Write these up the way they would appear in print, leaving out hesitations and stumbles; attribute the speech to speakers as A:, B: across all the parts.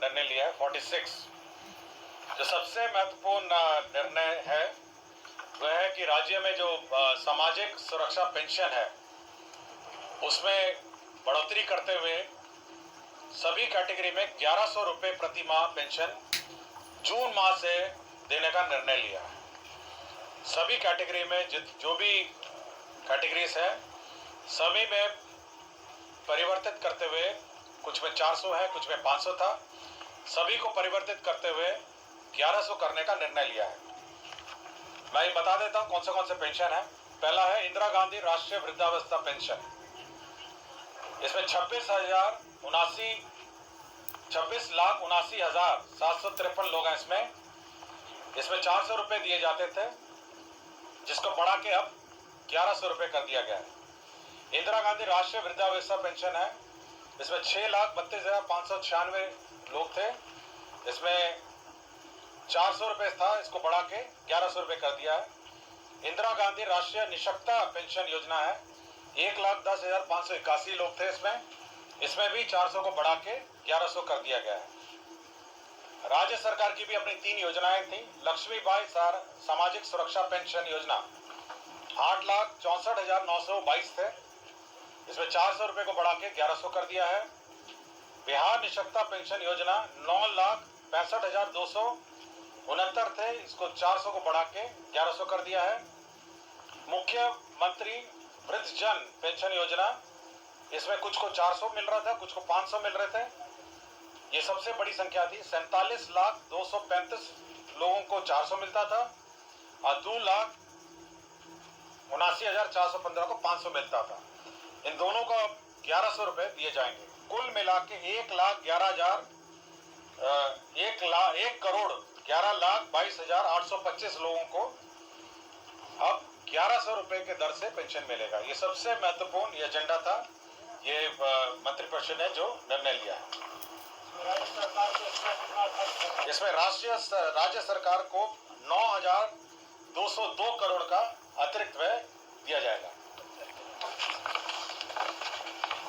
A: निर्णय लिया है 46। जो सबसे महत्वपूर्ण निर्णय है वह है कि राज्य में जो सामाजिक सुरक्षा पेंशन है उसमें बढ़ोतरी करते हुए सभी कैटेगरी में 1100 रुपये प्रति माह पेंशन जून माह से देने का निर्णय लिया है। सभी कैटेगरी में जो भी कैटेगरीज है सभी में परिवर्तित करते हुए, कुछ में 400 है, कुछ में 500 था, सभी को परिवर्तित करते हुए 1100 करने का निर्णय लिया है। मैं ये बता देता हूँ कौन से पेंशन है। पहला है इंदिरा गांधी राष्ट्रीय वृद्धावस्था पेंशन। इसमें 26,79,753 लोग हैं। इसमें 400 रुपए दिए जाते थे, जिसको बढ़ा के अब 1100 रुपए कर दिया गया है। इंदिरा गांधी राष्ट्रीय वृद्धावस्था पेंशन है, इसमें 6,32,596 लोग थे। इसमें 400 रुपए था, इसको बढ़ा के 1100 रुपए कर दिया है। इंदिरा गांधी राष्ट्रीय निःशक्तता पेंशन योजना है, 1,10,581 लोग थे। इसमें भी 400 को बढ़ा के 1100 कर दिया गया है। राज्य सरकार की भी अपनी 3 योजनाएं थी। लक्ष्मीबाई सामाजिक सुरक्षा पेंशन योजना 8,64,922 थे, इसमें 400 रुपए को बढ़ा के 1100 कर दिया है। बिहार निःशक्तता पेंशन योजना 9,65,269 थे, इसको 400 को बढ़ा के 1100 कर दिया है। मुख्यमंत्री वृद्धजन पेंशन योजना, इसमें कुछ को 400 मिल रहा था, कुछ को 500 मिल रहे थे। ये सबसे बड़ी संख्या थी। 47,235 लोगों को 400 मिलता था और 2,79,415 को 500 मिलता था। इन दोनों को 1100 रुपए दिए जाएंगे। कुल मिला के 1,11,22,825 लोगों को अब 1100 रुपए के दर से पेंशन मिलेगा। ये सबसे महत्वपूर्ण ये एजेंडा था। ये मंत्रिपरिषद ने जो निर्णय लिया है, इसमें राज्य सरकार को 9,202 करोड़ का अतिरिक्त व्यय दिया जाएगा।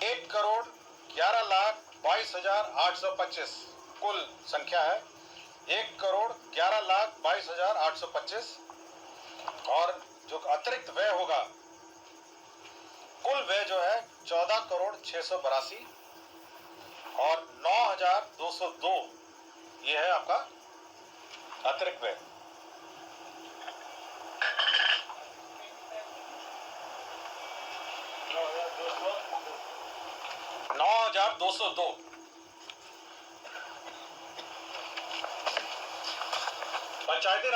A: 1,11,22,825 कुल संख्या है, 1,11,22,825। और जो अतिरिक्त व्यय होगा, कुल व्यय जो है 14,682 और 9,202 ये है आपका अतिरिक्त व्यय। $9,202। पंचायती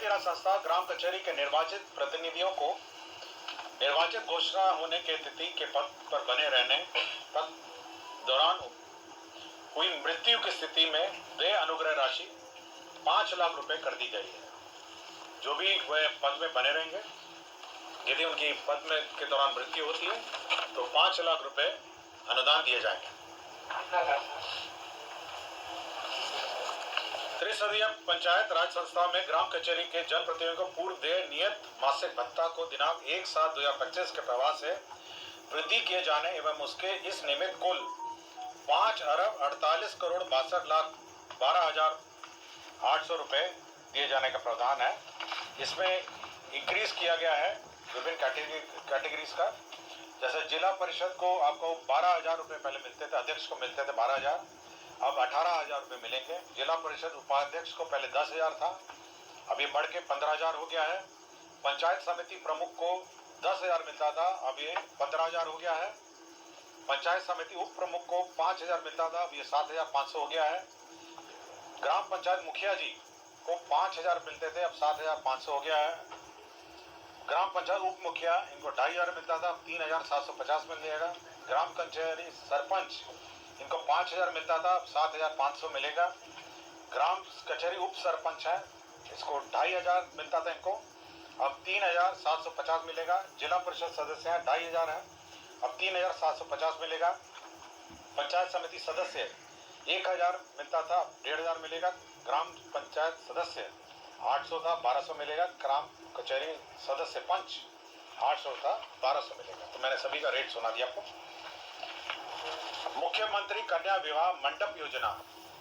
A: राज संस्था ग्राम कचहरी के निर्वाचित प्रतिनिधियों को निर्वाचित घोषणा होने के तिथि के पद पर बने रहने तक दौरान हुई मृत्यु की स्थिति में वे अनुग्रह राशि 5 लाख रुपए कर दी गई है। जो भी वे पद में बने रहेंगे, यदि उनकी पद में के दौरान मृत्यु होती है तो 5 लाख रुपए अनुदान दिए जाएंगे। त्रिस्तरीय पंचायत राज संस्था में ग्राम कचहरी के जनप्रतिनिधियों को पूर्व देय नियत मासिक भत्ता को दिनांक 1/7/2025 के प्रवाह से वृद्धि किए जाने एवं उसके इस निमित्त कुल 5,48,62,12,800 रुपए दिए जाने का प्रावधान है। इसमें इंक्रीज किया गया है विभिन्न कैटेगरीज का। जैसे जिला परिषद को आपको 12,000 रुपए पहले मिलते थे, अध्यक्ष को मिलते थे 12,000, अब 18,000 रुपए मिलेंगे। जिला परिषद उपाध्यक्ष को पहले 10,000 था, अब ये बढ़ के 15,000 हो गया है। पंचायत समिति प्रमुख को 10,000 मिलता था, अब ये 15,000 हो गया है। पंचायत समिति उप प्रमुख को 5,000 मिलता था, अब ये 7,500 हो गया है। ग्राम पंचायत मुखिया जी को 5,000 मिलते थे, अब 7,500 हो गया है। ग्राम पंचायत उप मुखिया इनको 2,500 मिलता था, अब 3,750 मिल जाएगा। ग्राम कचहरी सरपंच इनको 5,000 मिलता था, अब 7,500 मिलेगा। ग्राम कचहरी उप सरपंच है, इसको 2,500 मिलता था, इनको अब 3,750 मिलेगा। जिला परिषद सदस्य हैं 2,500 है, अब 3,750 मिलेगा। पंचायत समिति सदस्य 1,000 मिलता था, 1,500 मिलेगा। ग्राम पंचायत सदस्य 800 था, 1,200 मिलेगा। ग्राम कचहरी सदस्य पंच 800 था, 1,200 मिलेगा। तो मैंने सभी का रेट सुना दिया आपको। मुख्यमंत्री कन्या विवाह मंडप योजना,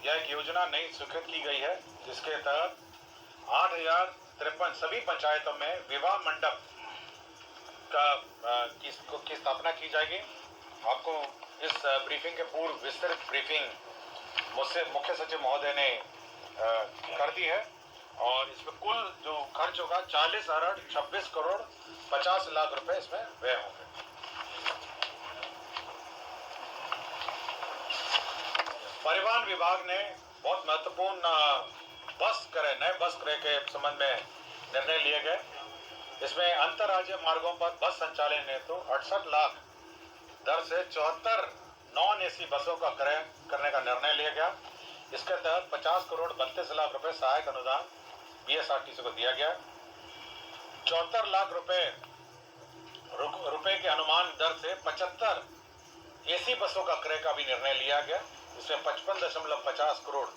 A: यह एक योजना नई स्वीकृत की गई है, जिसके तहत 8053 सभी पंचायतों में विवाह मंडप की स्थापना की जाएगी। आपको इस ब्रीफिंग के पूर्व विस्तृत ब्रीफिंग मुझसे मुख्य सचिव महोदय ने कर दी है और इसमें कुल जो खर्च होगा 40 अरब 26 करोड़ 50 लाख रुपए इसमें व्यय होंगे। परिवहन विभाग ने बहुत महत्वपूर्ण नए बस क्रय के संबंध में निर्णय लिए गए। इसमें अंतरराज्यीय मार्गों पर बस संचालन हेतु 68 लाख दर से 74 नॉन एसी बसों का क्रय करने का निर्णय लिया गया। इसके तहत 50 करोड़ 32 लाख रुपए सहायक अनुदान बीएसआरटीसी को दिया गया। 74 लाख रुपए के अनुमान दर से 75 एसी बसों का क्रय का भी निर्णय लिया गया। इसमें 55.50 करोड़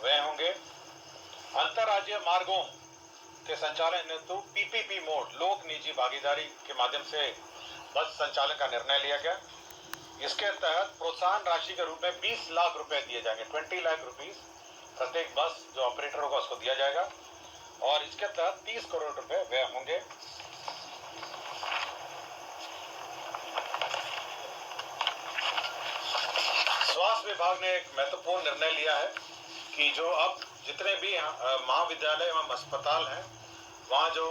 A: व्यय होंगे। अंतरराज्यीय मार्गों के संचालन हेतु पीपीपी मोड लोक निजी भागीदारी के माध्यम से बस संचालन का निर्णय लिया गया। इसके तहत प्रोत्साहन राशि के रूप में 20 लाख रुपए दिए जाएंगे। 20 लाख रुपीस प्रत्येक बस जो ऑपरेटर होगा उसको दिया जाएगा और इसके तहत 30 करोड़ रुपए व्यय होंगे। स्वास्थ्य विभाग ने एक महत्वपूर्ण निर्णय लिया है कि जो अब जितने भी महाविद्यालय एवं अस्पताल हैं, वहाँ जो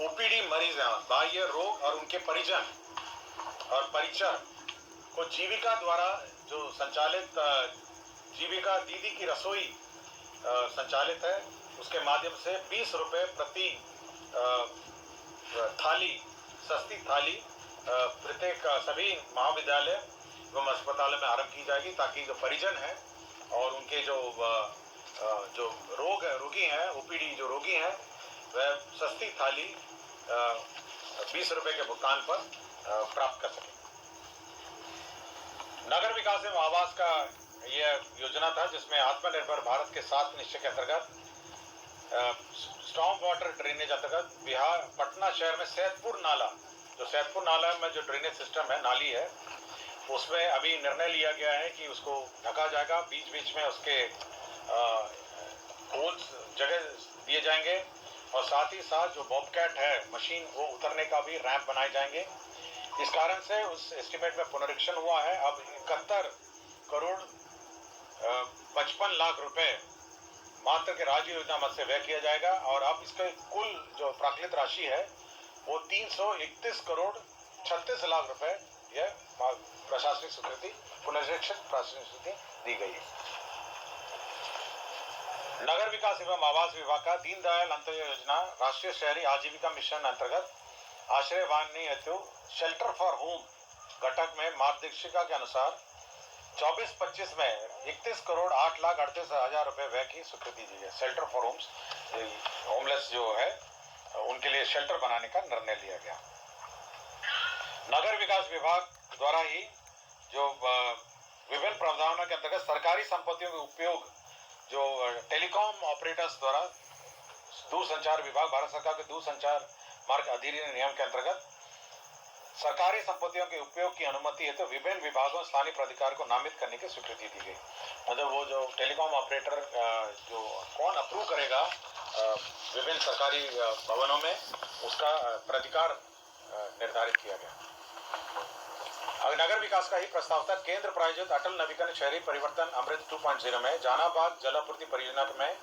A: ओपीडी मरीज हैं, बाह्य रोग और उनके परिजन और परिचर को जीविका द्वारा जो संचालित जीविका दीदी की रसोई संचालित है, उसके माध्यम से 20 रुपए प्रति थाली, सस्ती थाली प्रत्येक सभी महाविद्यालय एवं अस्पतालों में आरंभ की जाएगी, ताकि जो परिजन हैं और उनके जो रोगी हैं, ओपीडी जो रोगी हैं, वह सस्ती थाली 20 रुपए के भुगतान पर प्राप्त कर सकें। नगर विकास एवं आवास का यह योजना था, जिसमें आत्मनिर्भर भारत के 7 निश्चय के अंतर्गत स्टॉर्म वाटर ड्रेनेज अंतर्गत बिहार पटना शहर में सैदपुर नाला में जो ड्रेनेज सिस्टम है, नाली है, उसमें अभी निर्णय लिया गया है कि उसको ढका जाएगा। बीच में उसके होल्स जगह दिए जाएंगे और साथ ही साथ जो बॉबकैट है मशीन, वो उतरने का भी रैंप बनाए जाएंगे। इस कारण से उस एस्टिमेट में पुनरीक्षण हुआ है। अब 71 करोड़ 55 लाख रुपए मात्र के राज्य योजना मद से व्यय किया जाएगा और अब इसके कुल जो प्राकृतिक राशि है वो 331 करोड़ 36 लाख रुपए यह प्रशासनिक स्वीकृति, पुनरीक्षित प्रशासनिक स्वीकृति दी गई है। नगर विकास एवं आवास विभाग का दीनदयाल अंत्योदय योजना राष्ट्रीय शहरी आजीविका मिशन अंतर्गत आश्रय वाहनी हेतु शेल्टर फॉर होम घटक में मार्गदर्शिका के अनुसार 24-25 में 31 करोड़ 8 लाख 38 हजार रुपए व्यय की स्वीकृति दी है। शेल्टर फॉर होम्स, होमलेस जो है उनके लिए शेल्टर बनाने का निर्णय लिया गया। नगर विकास विभाग द्वारा ही जो विभिन्न प्रावधानों के अंतर्गत सरकारी संपत्तियों के उपयोग जो टेलीकॉम ऑपरेटर्स द्वारा दूरसंचार विभाग, भारत सरकार के दूरसंचार मार्ग अधिनियम नियम के अंतर्गत सरकारी संपत्तियों के उपयोग की अनुमति है तो विभिन्न विभागों स्थानीय प्राधिकार को नामित करने की स्वीकृति दी गई। मतलब वो जो टेलीकॉम ऑपरेटर जो कौन अप्रूव करेगा विभिन्न सरकारी भवनों में, उसका प्राधिकार निर्धारित किया गया। नगर विकास का ही प्रस्ताव था। केंद्र प्रायोजित अटल नवीकरण शहरी परिवर्तन अमृत 2.0 में जहानाबाद जलापूर्ति परियोजना में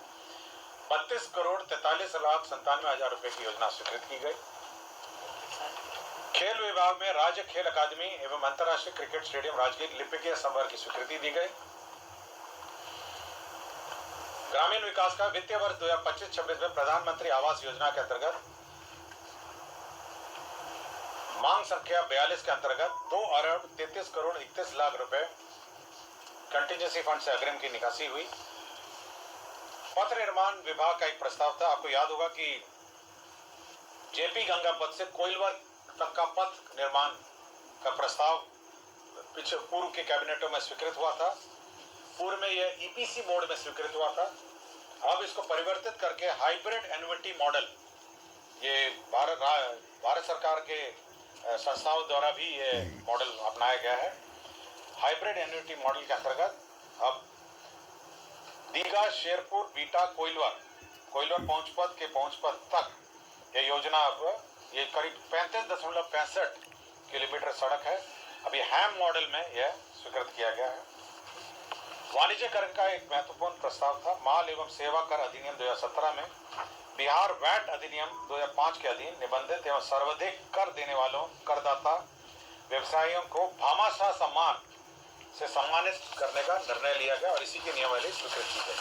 A: 32 करोड़ 43 लाख 97 हजार रुपए की योजना स्वीकृत की गई। खेल विभाग में राज्य खेल अकादमी एवं अंतर्राष्ट्रीय क्रिकेट स्टेडियम राजगीर लिपिकीय संवर्ग की स्वीकृति दी गई। ग्रामीण विकास का वित्तीय वर्ष 2025-26 में प्रधानमंत्री आवास योजना के अंतर्गत मांग संख्या 42 के अंतर्गत 2 अरब 33 करोड़ 31 लाख रुपए कंटीजेंसी फंड से अग्रिम की निकासी हुई। पथ निर्माण विभाग का एक प्रस्ताव था। आपको याद होगा कि जेपी गंगा पथ से कोइलवर तक का पथ निर्माण का प्रस्ताव पिछले पूर्व के कैबिनेटों में स्वीकृत हुआ था। पूर्व में यह ईपीसी मोड में स्वीकृत हुआ था। अब इसको परिवर्तित करके हाइब्रिड एन्युटी मॉडल, ये भारत सरकार के संस्थाओं द्वारा भी ये मॉडल अपनाया गया है। हाइब्रिड एन्युटी मॉडल के अंतर्गत अब दीघा, शेरपुर, बीटा, कोइलवर पहुंचपथ के पहुंचपथ तक यह योजना अब ये करीब 35.65 किलोमीटर सड़क है। अभी हैम मॉडल में यह स्वीकृत किया गया है। वाणिज्यकरण का एक महत्वपूर्ण प्रस्ताव था। माल एवं सेवा कर अधिनियम 2017 में बिहार वैट अधिनियम 2005 के अधीन निबंधित एवं सर्वाधिक कर देने वालों करदाता व्यवसायियों को भामाशाह सम्मान से सम्मानित करने का निर्णय लिया गया और इसी की नियमावली स्वीकृत की गई।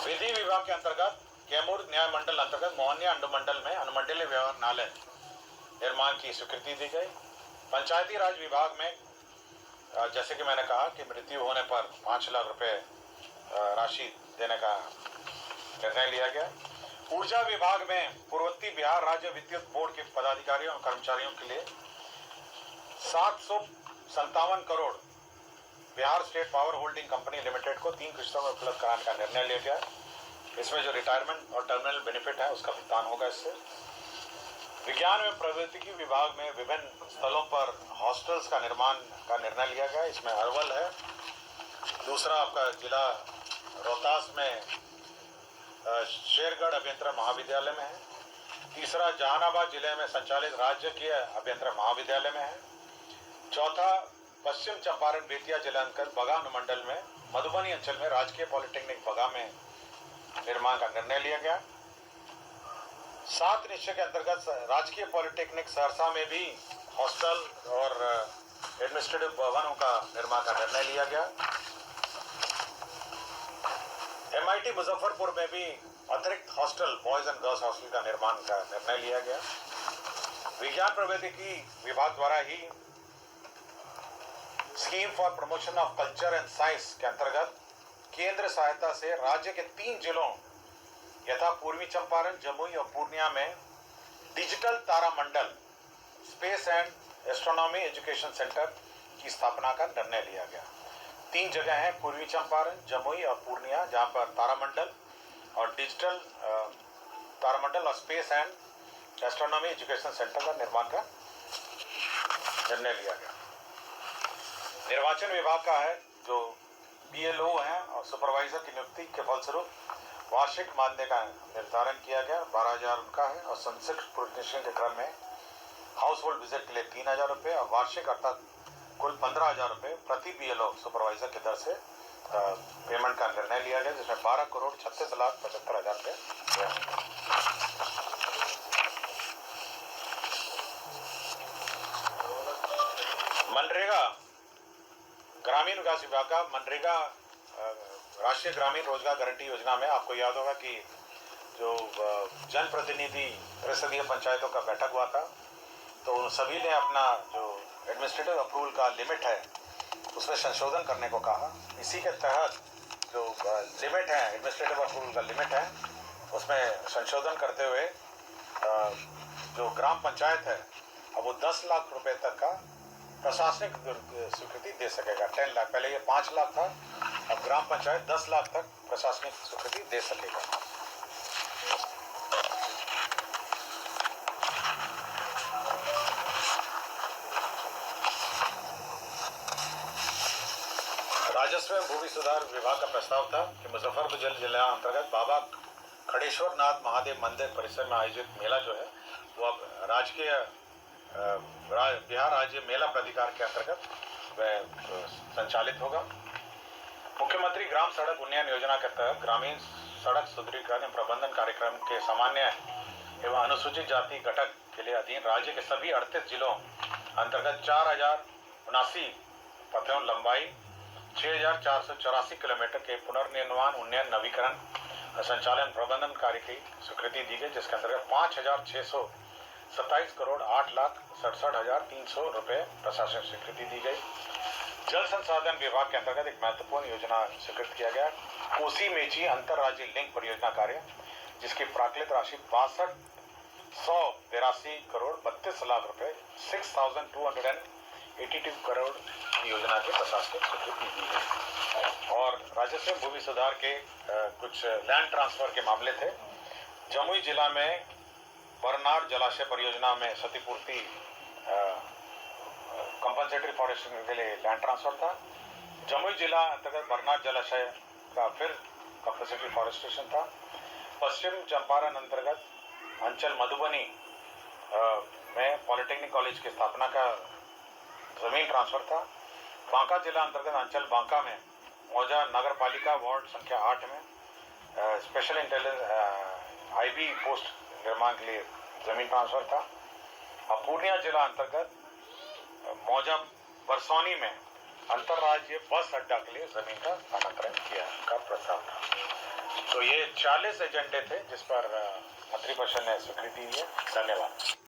A: विधि विभाग के अंतर्गत कैमूर न्याय मंडल अंतर्गत मोहनिया अनुमंडल में अनुमंडलीय व्यवहारालय निर्माण की स्वीकृति दी गई। पंचायती राज विभाग में जैसे कि मैंने कहा कि मृत्यु होने पर 5 लाख रुपए राशि देने का निर्णय लिया गया। ऊर्जा विभाग में पूर्वोत्तर बिहार राज्य विद्युत बोर्ड के पदाधिकारियों और कर्मचारियों के लिए 757 crore Bihar state power holding company limited को 3 किस्तों में उपलब्ध कराने का निर्णय लिया गया। इसमें जो रिटायरमेंट और टर्मिनल बेनिफिट है उसका भुगतान होगा इससे। विज्ञान एवं प्रौद्योगिकी विभाग में विभिन्न स्थलों पर हॉस्टल्स का निर्माण का निर्णय लिया गया। इसमें अरवल है, दूसरा आपका जिला रोहतास में शेरगढ़ अभियंत्रण महाविद्यालय में है, तीसरा जहानाबाद जिले में संचालित राजकीय अभियंत्रण महाविद्यालय में है, चौथा पश्चिम चंपारण बेतिया जिला अंतर्गत बगा अनुमंडल में मधुबनी अंचल में राजकीय पॉलिटेक्निक बगा में निर्माण का निर्णय लिया गया। 7 निश्चय के अंतर्गत राजकीय पॉलिटेक्निक सहरसा में भी हॉस्टल और एडमिनिस्ट्रेटिव भवनों का निर्माण का निर्णय लिया गया। MIT मुजफ्फरपुर में भी अतिरिक्त hostel boys and girls hostel का निर्माण का निर्णय लिया गया। विज्ञान प्रौद्योगिकी विभाग द्वारा ही scheme for promotion of culture and science के अंतर्गत केंद्र सहायता से राज्य के 3 जिलों यथा पूर्वी चंपारण, जमुई और पूर्णिया में डिजिटल तारामंडल space and astronomy education centre की स्थापना का निर्णय लिया गया। 3 जगह हैं, पूर्वी चंपारण, जमुई और पूर्णिया, जहां पर तारामंडल और डिजिटल तारामंडल और space and astronomy education centre का निर्माण का निर्णय लिया गया। निर्वाचन विभाग का है जो BLO हैं और सुपरवाइजर की नियुक्ति के फलस्वरूप वार्षिक मानदेय का निर्धारण किया गया। 12,000 उनका है और संक्षिप्त प्रोजेक्शन के क्रम में हाउस होल्ड विजिट के लिए 3,000 रुपये और वार्षिक अर्थात कुल 15,000 रुपये प्रति BLO सुपरवाइजर की दर से पेमेंट का निर्णय लिया गया, जिसमें 12,36,75,000 रुपये। मनरेगा ग्रामीण विकास विभाग का मनरेगा राष्ट्रीय ग्रामीण रोजगार गारंटी योजना में आपको याद होगा कि जो जनप्रतिनिधि त्रिस्तरीय पंचायतों का बैठक हुआ था, तो उन सभी ने अपना जो एडमिनिस्ट्रेटिव अप्रूवल का लिमिट है उसमें संशोधन करने को कहा। इसी के तहत जो लिमिट है, एडमिनिस्ट्रेटिव अप्रूवल का लिमिट है, उसमें संशोधन करते हुए जो ग्राम पंचायत है अब वो 10 लाख रुपए तक का प्रशासनिक स्वीकृति दे सकेगा। 10 लाख, पहले ये 5 लाख था, अब ग्राम पंचायत 10 लाख तक प्रशासनिक स्वीकृति दे सकेगा। राजस्व एवं भूमि सुधार विभाग का प्रस्ताव था कि मुजफ्फरपुर जिला अंतर्गत बाबा खड़ेश्वर नाथ महादेव मंदिर परिसर में आयोजित मेला जो है वो अब राजकीय बिहार राज्य मेला प्राधिकार के अंतर्गत वह संचालित होगा। मुख्यमंत्री ग्राम सड़क उन्नयन योजना के तहत ग्रामीण सड़क सुदृढ़ीकरण प्रबंधन कार्यक्रम के सामान्य एवं अनुसूचित जाति घटक के लिए अधीन राज्य के सभी 38 जिलों अंतर्गत 4,079 पथों लंबाई 6,484 किलोमीटर के पुनर्निर्माण उन्नयन नवीकरण संचालन प्रबंधन कार्य की स्वीकृति दी गई, जिसके अंतर्गत 5,627 करोड़ 8,67,300 रुपये प्रशासनिक स्वीकृति दी गई। जल संसाधन विभाग के अंतर्गत एक महत्वपूर्ण योजना स्वीकृत किया गया, कोसी मेची अंतरराज्यीय लिंक परियोजना कार्य, जिसकी प्राकृत राशि 62,182 करोड़ 32 लाख रुपए 6,282 करोड़ की योजना की प्रशासनिक स्वीकृति दी गई। और राजस्व भूमि सुधार के कुछ लैंड ट्रांसफर के मामले थे। जमुई जिला में बरनार जलाशय परियोजना में क्षतिपूर्ति कंपनसेटरी फॉरेस्टिंग के लिए लैंड ट्रांसफर था। जमुई जिला अंतर्गत बरनाथ जलाशय का फिर कंपनसेटरी फॉरेस्टेशन था। पश्चिम चंपारण अंतर्गत अंचल मधुबनी में पॉलिटेक्निक कॉलेज की स्थापना का जमीन ट्रांसफर था। बांका जिला अंतर्गत अंचल बांका में मौजा नगर पालिका वार्ड संख्या 8 में स्पेशल इंटेलिजेंस आईबी पोस्ट निर्माण के लिए जमीन ट्रांसफर था। अब पूर्णिया जिला अंतर्गत मौजा बरसौनी में अंतर्राज्यीय बस अड्डा के लिए जमीन का नामांकन किया का प्रस्ताव था। तो ये 40 एजेंडे थे जिस पर मंत्रिपरिषद ने स्वीकृति दी है। धन्यवाद।